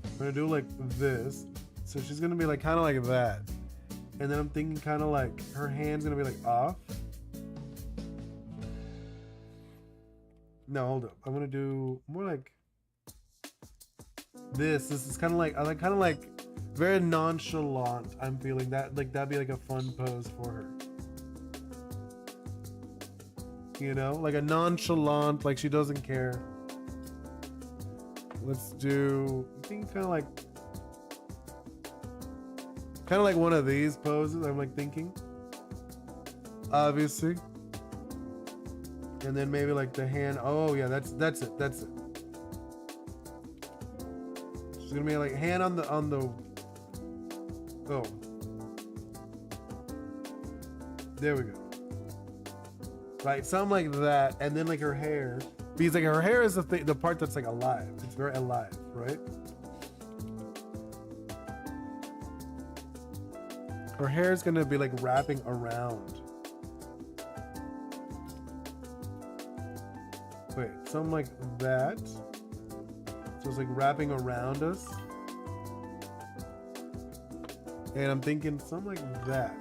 I'm gonna do like this. So she's gonna be like kind of like that. And then I'm thinking kind of like her hand's gonna be like off. No, hold up. I'm gonna do more like this. This is kind of like, I like kind of like very nonchalant. I'm feeling that like that'd be like a fun pose for her. You know, like a nonchalant, like she doesn't care. Let's do, I think kind of like one of these poses. I'm like thinking, obviously. And then maybe like the hand. Oh yeah, that's it. She's gonna be like hand on the oh, there we go. Right, something like that. And then like her hair, because like her hair is the part that's like alive. It's very alive, right? Her hair is gonna be like wrapping around. Wait, something like that. So it's like wrapping around us. And I'm thinking something like that.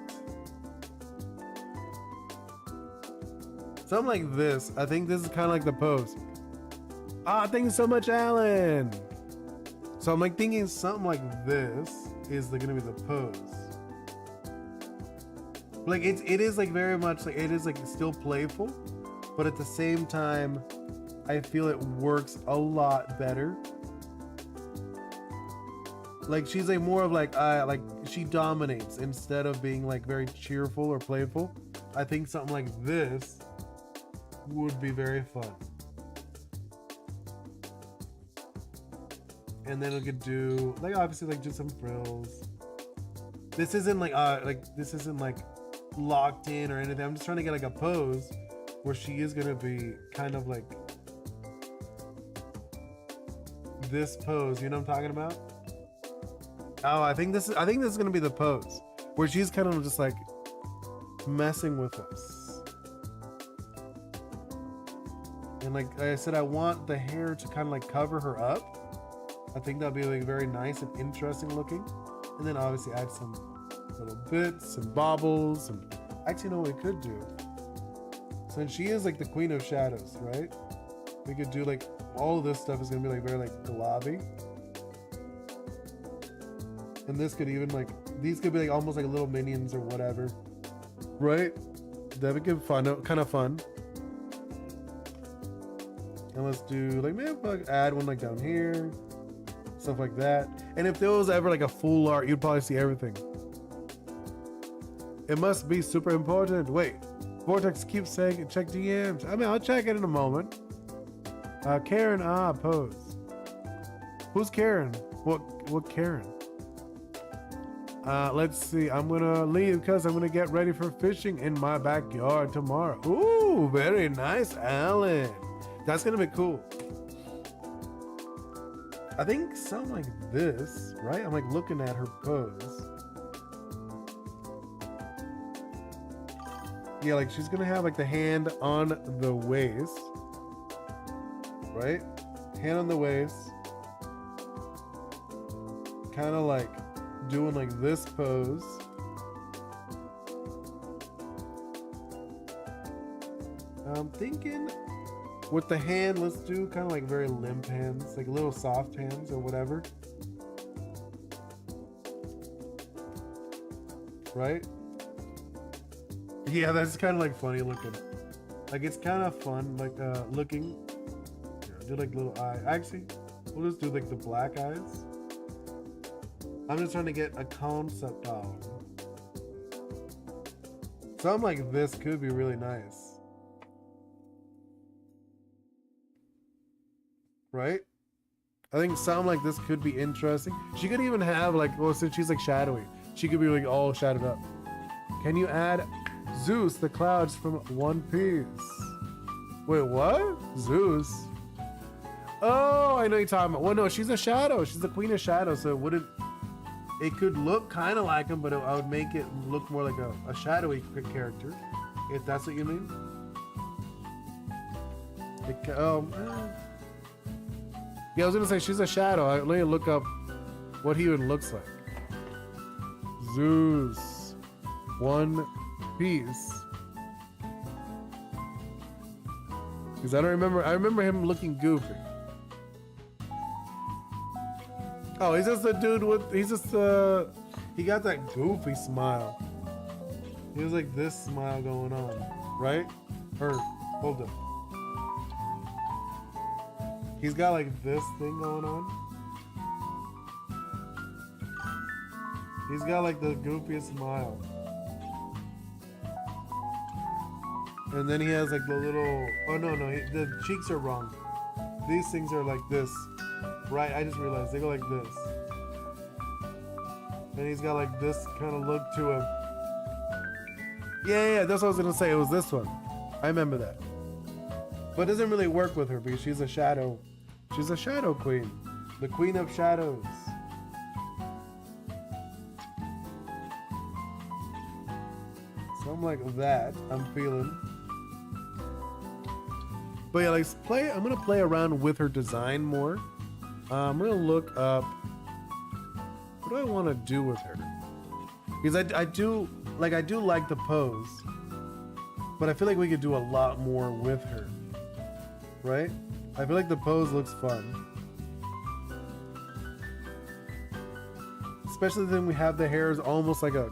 Something like this. I think this is kind of like the pose. Ah, thank you so much, Alan. So I'm like thinking something like this is like gonna be the pose. Like it is like very much like it is like still playful, but at the same time, I feel it works a lot better. Like she's like more of like she dominates instead of being like very cheerful or playful. I think something like this would be very fun. And then we could do like obviously like just some frills. This isn't like this isn't like locked in or anything. I'm just trying to get like a pose where she is gonna be kind of like this pose, you know what I'm talking about? Oh, I think this is gonna be the pose where she's kind of just like messing with us. And like I said, I want the hair to kind of like cover her up. I think that'd be like very nice and interesting looking. And then obviously add some little bits and baubles. And actually, you know what we could do? Since she is like the queen of shadows, right? We could do like all of this stuff is gonna be like very like globby. And this could even like, these could be like almost like little minions or whatever, right? That would give fun, kind of fun. And let's do like maybe like add one like down here, stuff like that. And if there was ever like a full art, you'd probably see everything. It must be super important. Wait, Vortex keeps saying check DMs. I mean, I'll check it in a moment. Karen, pose. Who's Karen? What Karen? Let's see. I'm gonna leave because I'm gonna get ready for fishing in my backyard tomorrow. Ooh, very nice, Alan. That's gonna be cool. I think something like this, right? I'm like looking at her pose. Yeah, like she's gonna have like the hand on the waist, right? Hand on the waist. Kind of like doing like this pose. I'm thinking with the hand, let's do kind of like very limp hands, like little soft hands or whatever. Right? Yeah, that's kind of like funny looking. Like it's kind of fun, like looking. Here, do like little eye. Actually, we'll just do like the black eyes. I'm just trying to get a concept down. Something like this could be really nice. Right? I think something like this could be interesting. She could even have like, well, since she's like shadowy, she could be like all shadowed up. Can you add Zeus, the clouds from One Piece? Wait, what? Zeus? Oh, I know you're talking about. Well, no, she's a shadow. She's the queen of shadows, so it wouldn't. It could look kind of like him, but I would make it look more like a shadowy character, if that's what you mean. Yeah, I was gonna say she's a shadow. Let me look up what he even looks like. Zeus, One Piece. Because I remember him looking goofy. Oh, he's just a dude with, he got that goofy smile. He was like this smile going on, right? Or, hold up. He's got like this thing going on. He's got like the goofiest smile. And then he has like the little, oh no, the cheeks are wrong. These things are like this. Right, I just realized they go like this. And he's got like this kind of look to him. Yeah, that's what I was gonna say. It was this one. I remember that. But it doesn't really work with her because she's a shadow. She's a shadow queen. The queen of shadows. Something like that, I'm feeling. But yeah, I'm gonna play around with her design more. I'm gonna look up what do I want to do with her, because I do like the pose, but I feel like we could do a lot more with her, right? I feel like the pose looks fun, especially then we have the hair is almost like a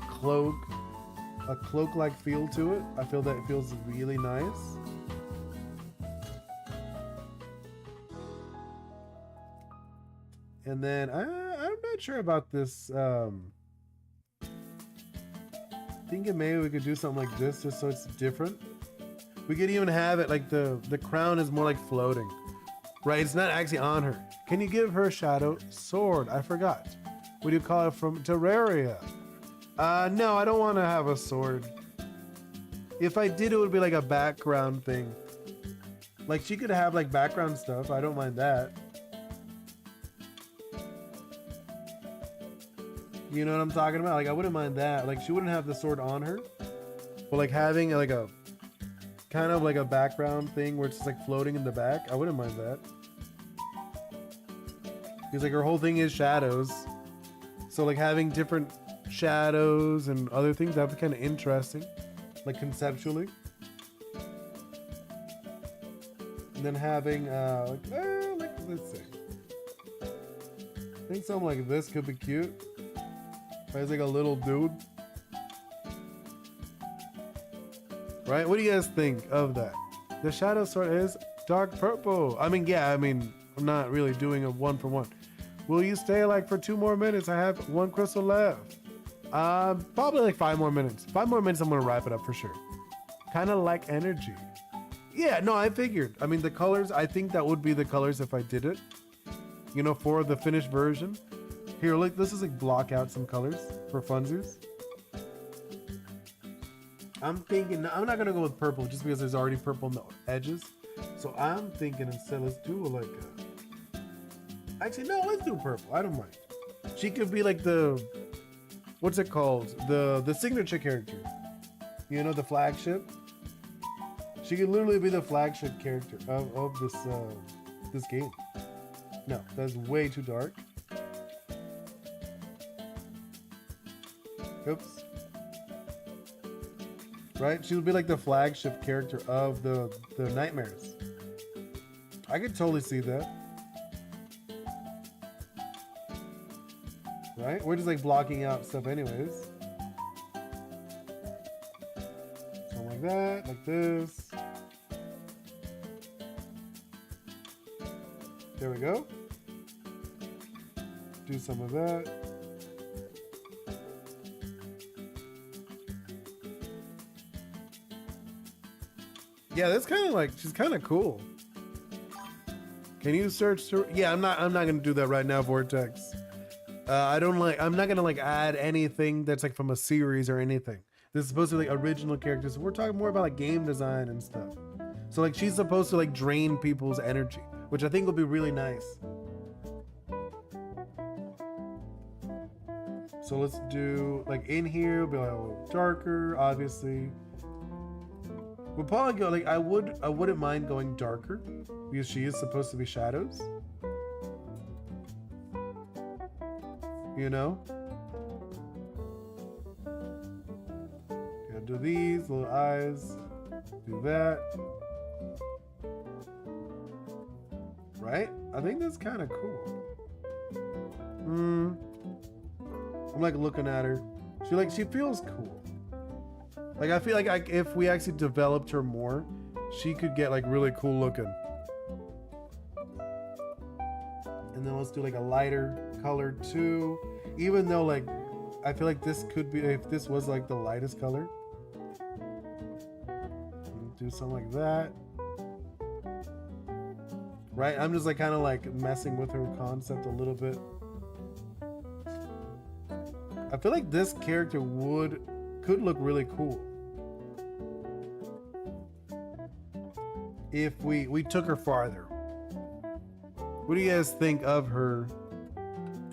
cloak-like feel to it. I feel that it feels really nice. And then I'm not sure about this. Thinking maybe we could do something like this just so it's different. We could even have it like the crown is more like floating, right? It's not actually on her. Can you give her a shadow sword? I forgot. What do you call it from Terraria? No, I don't want to have a sword. If I did, it would be like a background thing. Like she could have like background stuff. I don't mind that. You know what I'm talking about? Like I wouldn't mind that. Like she wouldn't have the sword on her, but like having like a kind of like a background thing where it's just like floating in the back. I wouldn't mind that. Because like her whole thing is shadows. So like having different shadows and other things, that'd be kind of interesting. Like conceptually. And then having let's see. I think something like this could be cute. He's like a little dude. Right? What do you guys think of that? The shadow sword is dark purple. I mean, I'm not really doing a 1-for-1. Will you stay like for 2 more minutes? I have 1 crystal left. Probably like 5 more minutes. 5 more minutes, I'm gonna wrap it up for sure. Kind of like energy. Yeah, no, I figured. I mean, the colors, I think that would be the colors if I did it. You know, for the finished version. Here, look, let's just like block out some colors for funsies. I'm thinking, I'm not gonna go with purple just because there's already purple on the edges. So I'm thinking instead, let's do like actually, no, let's do purple. I don't mind. She could be like the, what's it called? The signature character. You know, the flagship. She could literally be the flagship character of this game. No, that's way too dark. Oops. Right? She would be like the flagship character of the nightmares. I could totally see that. Right? We're just like blocking out stuff anyways. Something like that, like this. There we go. Do some of that. Yeah, that's kind of like, she's kind of cool. Can you search through? Yeah, I'm not gonna do that right now, Vortex. I'm not gonna like add anything that's like from a series or anything. This is supposed to be like original characters. So we're talking more about like game design and stuff. So like she's supposed to like drain people's energy, which I think will be really nice. So let's do like in here, it'll be like a little darker, obviously. We'll probably go like I wouldn't mind going darker because she is supposed to be shadows. You know? Gotta do these little eyes. Do that. Right? I think that's kind of cool. I'm like looking at her. She feels cool. Like I feel like if we actually developed her more, she could get like really cool looking. And then let's do like a lighter color too. Even though like I feel like this could be, if this was like the lightest color. Do something like that. Right? I'm just like kind of like messing with her concept a little bit. I feel like this character could look really cool if we took her farther. What do you guys think of her?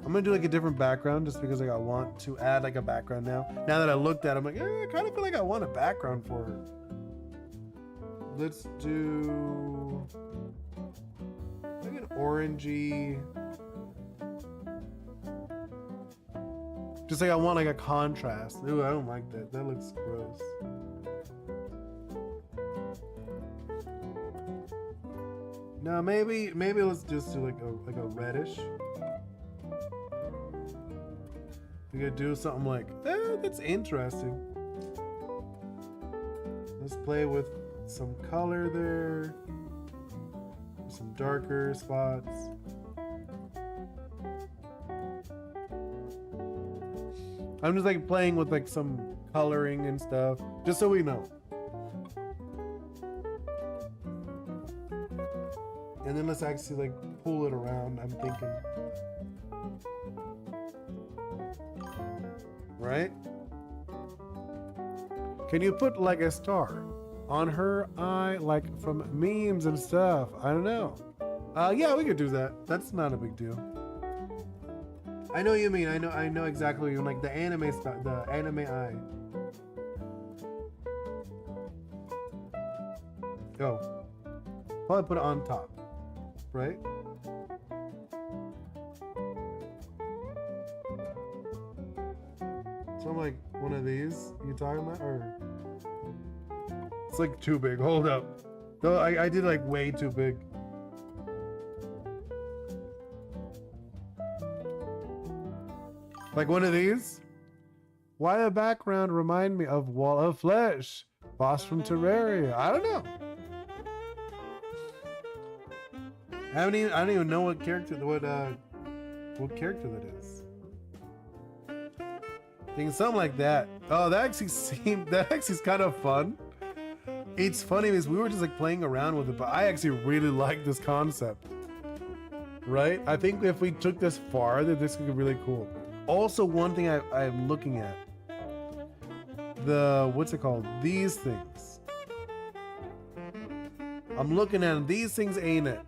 I'm gonna do like a different background just because like I want to add like a background now. Now that I looked at it, I'm like, I kind of feel like I want a background for her. Let's do like an orangey. Just like I want like a contrast. Ooh, I don't like that. That looks gross. No, maybe let's just do like a reddish. We could do something like that's interesting. Let's play with some color there. Some darker spots. I'm just like playing with like some coloring and stuff, just so we know. And then let's actually like pull it around, I'm thinking. Right? Can you put like a star on her eye, like from memes and stuff? I don't know. Yeah, we could do that. That's not a big deal. I know what you mean. I know exactly what you mean. Like the anime stuff, the anime eye. Go. Probably put it on top, right? So I'm like one of these. You talking about, or it's like too big? Hold up. No, I did like way too big. Like one of these? Why a background remind me of Wall of Flesh? Boss from Terraria. I don't know. I don't even know what character that is. Thinking something like that. Oh, that actually is kind of fun. It's funny because we were just like playing around with it, but I actually really like this concept. Right? I think if we took this farther, this could be really cool. Also, one thing I'm looking at, what's it called? These things. I'm looking at them. These things ain't it.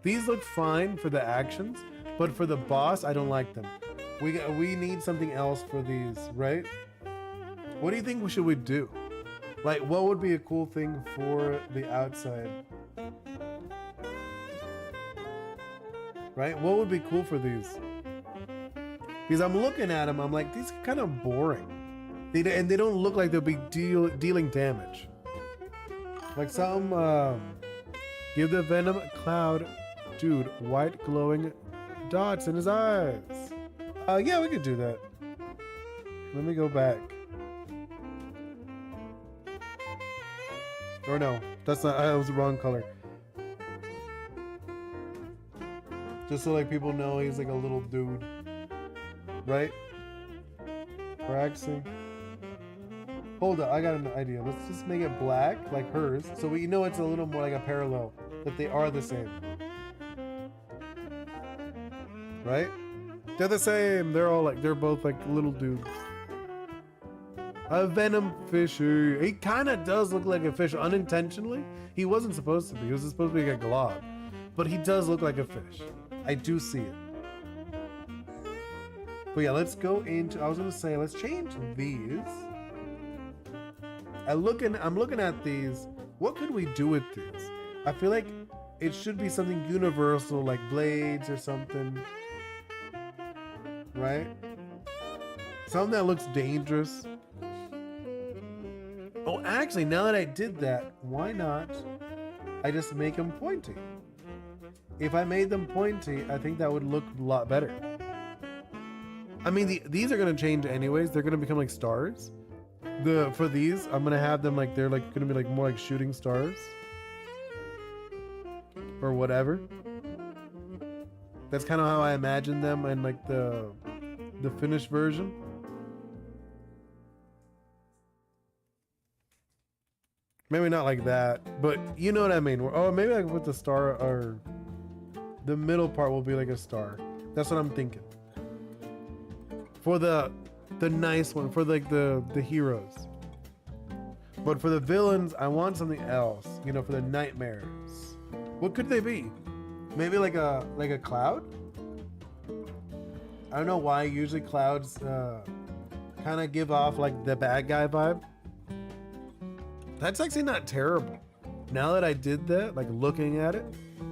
These look fine for the actions, but for the boss, I don't like them. We need something else for these, right? What do you think we do? Like, what would be a cool thing for the outside? Right? What would be cool for these? Because I'm looking at them, I'm like, these are kind of boring. And they don't look like they'll be dealing damage. Like some, give the Venom Cloud dude white glowing dots in his eyes. Yeah, we could do that. Let me go back. Or no, that's not, that was the wrong color. Just so like people know he's like a little dude. Right? Practicing. Hold up, I got an idea. Let's just make it black, like hers, so we know it's a little more like a parallel, that they are the same. Right? They're the same. They're both like little dudes. A Venom Fisher. He kind of does look like a fish unintentionally. He wasn't supposed to be. He was supposed to be like a glob. but he does look like a fish. I do see it. But yeah, let's go into, I was gonna say, let's change these. I'm looking at these. What could we do with these? I feel like it should be something universal, like blades or something. Right? Something that looks dangerous. Oh, actually, now that I did that, why not I just make them pointy? If I made them pointy, I think that would look a lot better. I mean, these are gonna change anyways. They're gonna become like stars. For these, I'm gonna have them like they're like gonna be like more like shooting stars or whatever. That's kind of how I imagine them in like the finished version. Maybe not like that, but you know what I mean. Oh, maybe I can put the star, or the middle part will be like a star. That's what I'm thinking. For the nice one, for like the heroes. But for the villains, I want something else. You know, for the nightmares. What could they be? Maybe like a cloud? I don't know why usually clouds kind of give off like the bad guy vibe. That's actually not terrible. Now that I did that, like looking at it,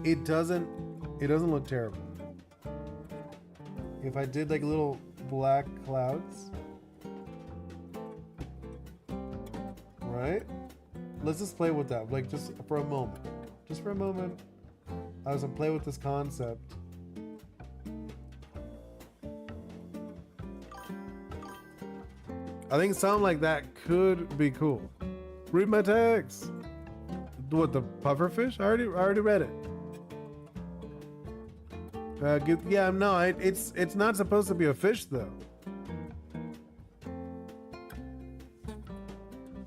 it doesn't look terrible. If I did like little black clouds, right? Let's just play with that, like just for a moment. Just for a moment. I was gonna play with this concept. I think something like that could be cool. Read my text. What, the pufferfish? I already read it. Yeah, no, it's not supposed to be a fish though.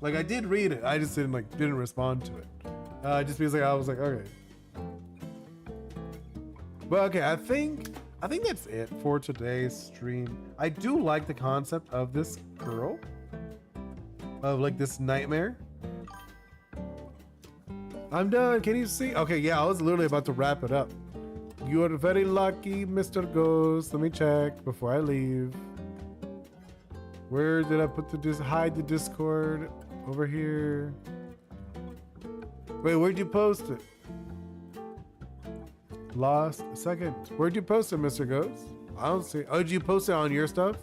Like I did read it, I just didn't respond to it. Just because I was like, okay. But okay, I think that's it for today's stream. I do like the concept of this girl, of like this nightmare. I'm done. Can you see? Okay, yeah, I was literally about to wrap it up. You are very lucky, Mr. Ghost. Let me check before I leave. Where did I put hide the Discord? Over here. Wait, where'd you post it? Lost a second. Where'd you post it, Mr. Ghost? I don't see. Oh, did you post it on your stuff?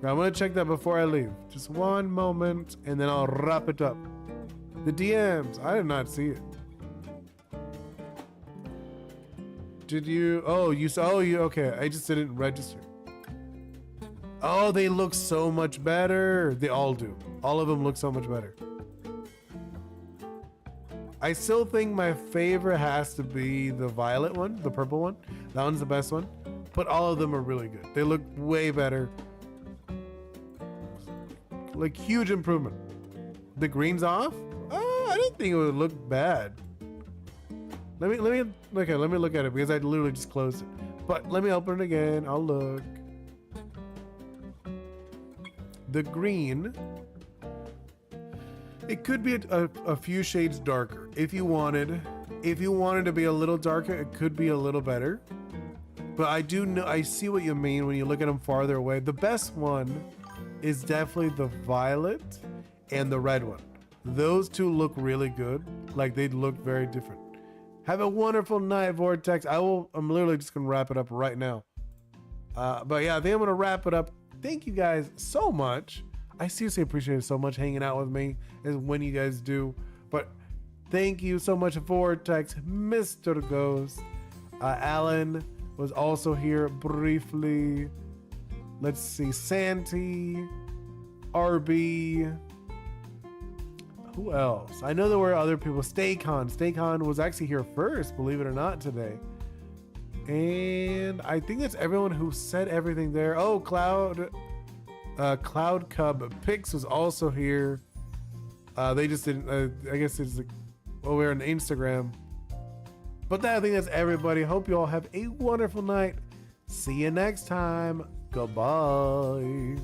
I'm gonna check that before I leave. Just one moment, and then I'll wrap it up. The DMs. I did not see it. Did you? Oh, you saw. Oh, you. Okay. I just didn't register. Oh, they look so much better. They all do. All of them look so much better. I still think my favorite has to be the violet one, the purple one. That one's the best one. But all of them are really good. They look way better. Like huge improvement. The green's off? Oh, I didn't think it would look bad. Let me look at it because I literally just closed it. But let me open it again. I'll look. The green, it could be a few shades darker. If you wanted to be a little darker, it could be a little better. But I see what you mean when you look at them farther away. The best one is definitely the violet and the red one. Those two look really good. Like they look very different. Have a wonderful night, Vortex. I'm literally just gonna wrap it up right now. But yeah, I think I'm gonna wrap it up. Thank you guys so much. I seriously appreciate it so much hanging out with me as when you guys do. But thank you so much, Vortex, Mr. Ghost. Alan was also here briefly. Let's see, Santi, RB. Who else? I know there were other people. Staycon was actually here first, believe it or not, today. And I think that's everyone who said everything there. Oh, Cloud Cub Pix was also here. They just didn't, I guess it's like, well, we're on Instagram. But I think that's everybody. Hope you all have a wonderful night. See you next time. Goodbye.